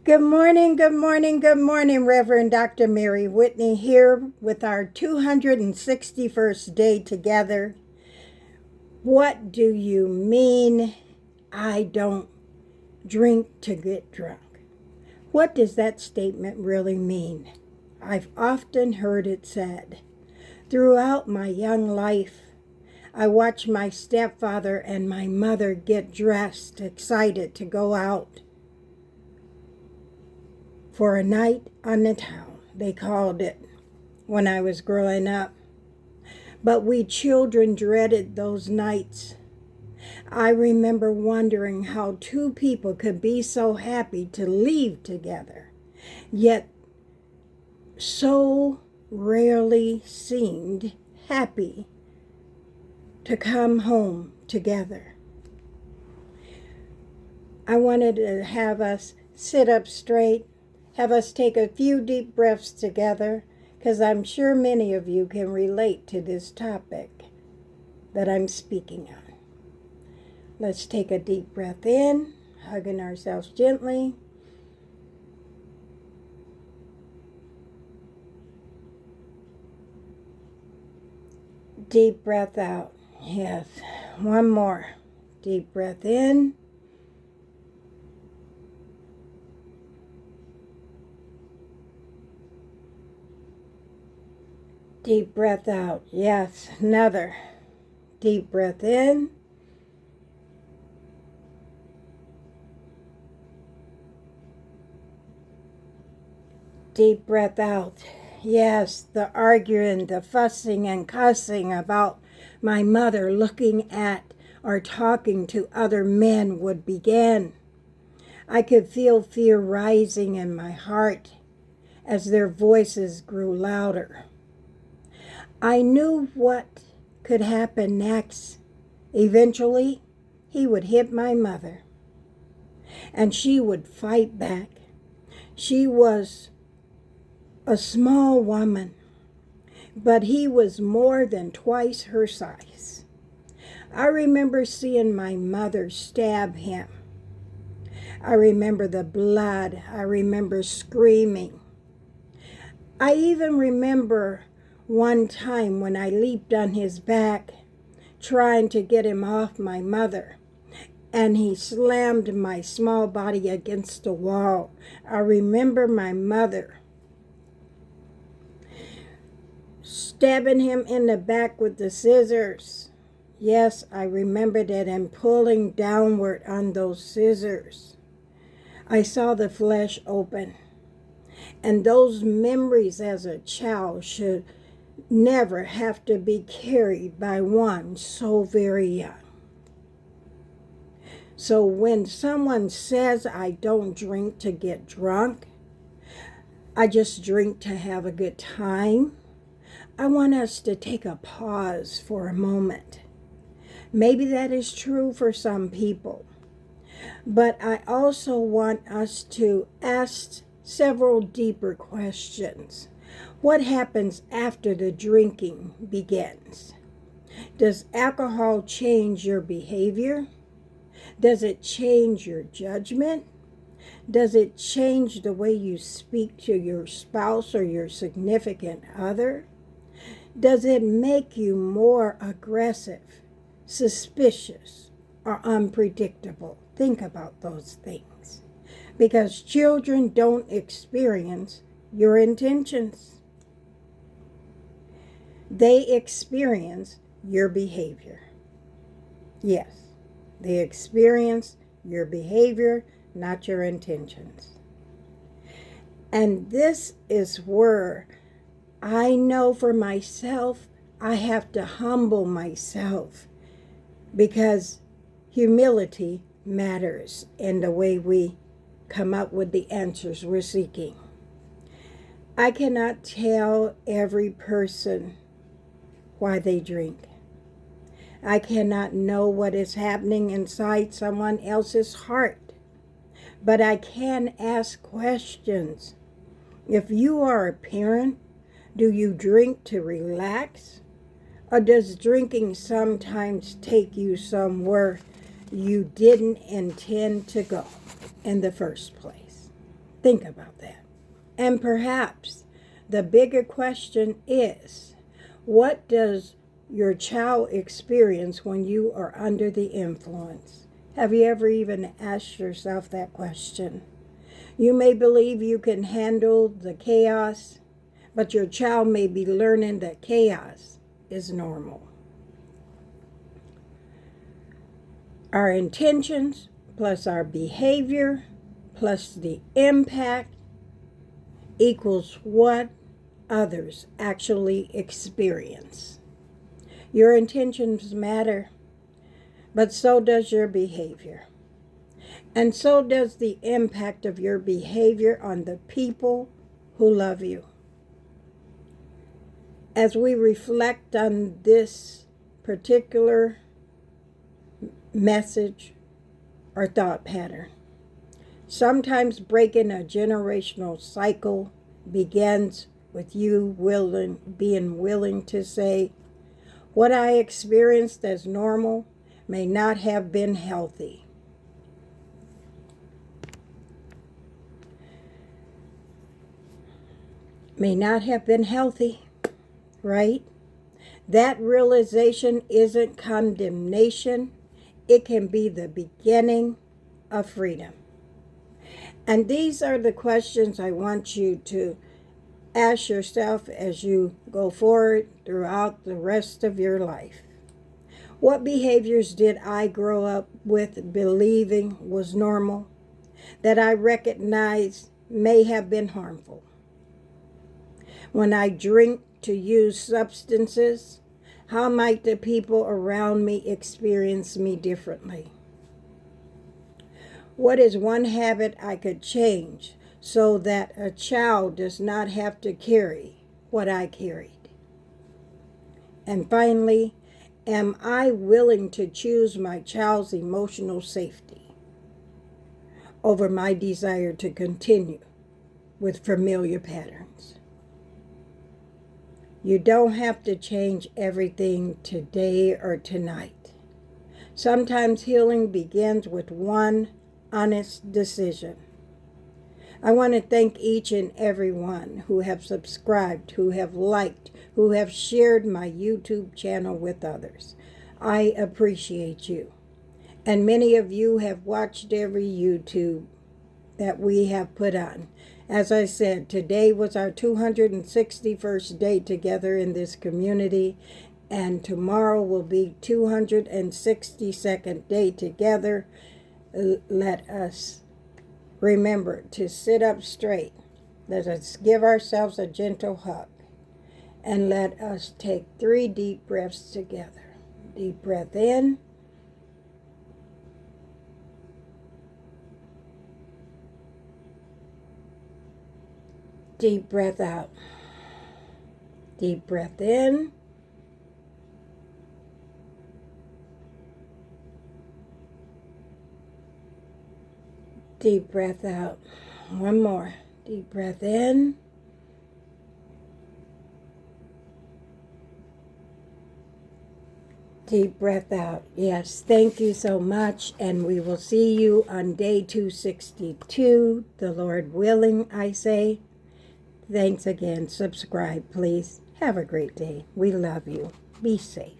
Good morning, good morning, good morning, Reverend Dr. Mary Whitney here with our 261st day together. What do you mean I don't drink to get drunk? What does that statement really mean? I've often heard it said. Throughout my young life, I watched my stepfather and my mother get dressed, excited to go out for a night on the town, they called it when I was growing up. But we children dreaded those nights. I remember wondering how two people could be so happy to leave together, yet so rarely seemed happy to come home together. I wanted to have us sit up straight, have us take a few deep breaths together, because I'm sure many of you can relate to this topic that I'm speaking on. Let's take a deep breath in, hugging ourselves gently. Deep breath out. Yes. One more. Deep breath in. Deep breath out. Yes. Another. Deep breath in. Deep breath out. Yes, the arguing, the fussing and cussing about my mother looking at or talking to other men would begin. I could feel fear rising in my heart as their voices grew louder. I knew what could happen next. Eventually, he would hit my mother, and she would fight back. She was a small woman, but he was more than twice her size. I remember seeing my mother stab him. I remember the blood. I remember screaming. I even remember one time when I leaped on his back, trying to get him off my mother, and he slammed my small body against the wall. I remember my mother stabbing him in the back with the scissors. Yes, I remember that, and pulling downward on those scissors. I saw the flesh open. And those memories as a child should never have to be carried by one so very young. So when someone says I don't drink to get drunk, I just drink to have a good time, I want us to take a pause for a moment. Maybe that is true for some people, but I also want us to ask several deeper questions. What happens after the drinking begins? Does alcohol change your behavior? Does it change your judgment? Does it change the way you speak to your spouse or your significant other? Does it make you more aggressive, suspicious, or unpredictable? Think about those things, because children don't experience your intentions. They experience your behavior. Yes, they experience your behavior, not your intentions. And this is where I know for myself, I have to humble myself, because humility matters in the way we come up with the answers we're seeking. I cannot tell every person why they drink. I cannot know what is happening inside someone else's heart, but I can ask questions. If you are a parent, do you drink to relax? Or does drinking sometimes take you somewhere you didn't intend to go in the first place? Think about that. And perhaps the bigger question is, what does your child experience when you are under the influence? Have you ever even asked yourself that question? You may believe you can handle the chaos, but your child may be learning that chaos is normal. Our intentions plus our behavior plus the impact equals what others actually experience. Your intentions matter, but so does your behavior. And so does the impact of your behavior on the people who love you. As we reflect on this particular message or thought pattern, sometimes breaking a generational cycle begins with you being willing to say, what I experienced as normal may not have been healthy. May not have been healthy, right? That realization isn't condemnation. It can be the beginning of freedom. And these are the questions I want you to ask yourself as you go forward throughout the rest of your life. What behaviors did I grow up with believing was normal, that I recognize may have been harmful? When I drink to use substances, how might the people around me experience me differently? What is one habit I could change so that a child does not have to carry what I carried? And finally, am I willing to choose my child's emotional safety over my desire to continue with familiar patterns? You don't have to change everything today or tonight. Sometimes healing begins with one honest decision. I want to thank each and every one who have subscribed, who have liked, who have shared my YouTube channel with others. I appreciate you. And many of you have watched every YouTube that we have put on. As I said, today was our 261st day together in this community, and tomorrow will be 262nd day together. Let us remember to sit up straight. Let us give ourselves a gentle hug, and let us take 3 deep breaths together. Deep breath in. Deep breath out. Deep breath in. Deep breath out. One more. Deep breath in. Deep breath out. Yes, thank you so much. And we will see you on day 262, the Lord willing, I say. Thanks again. Subscribe, please. Have a great day. We love you. Be safe.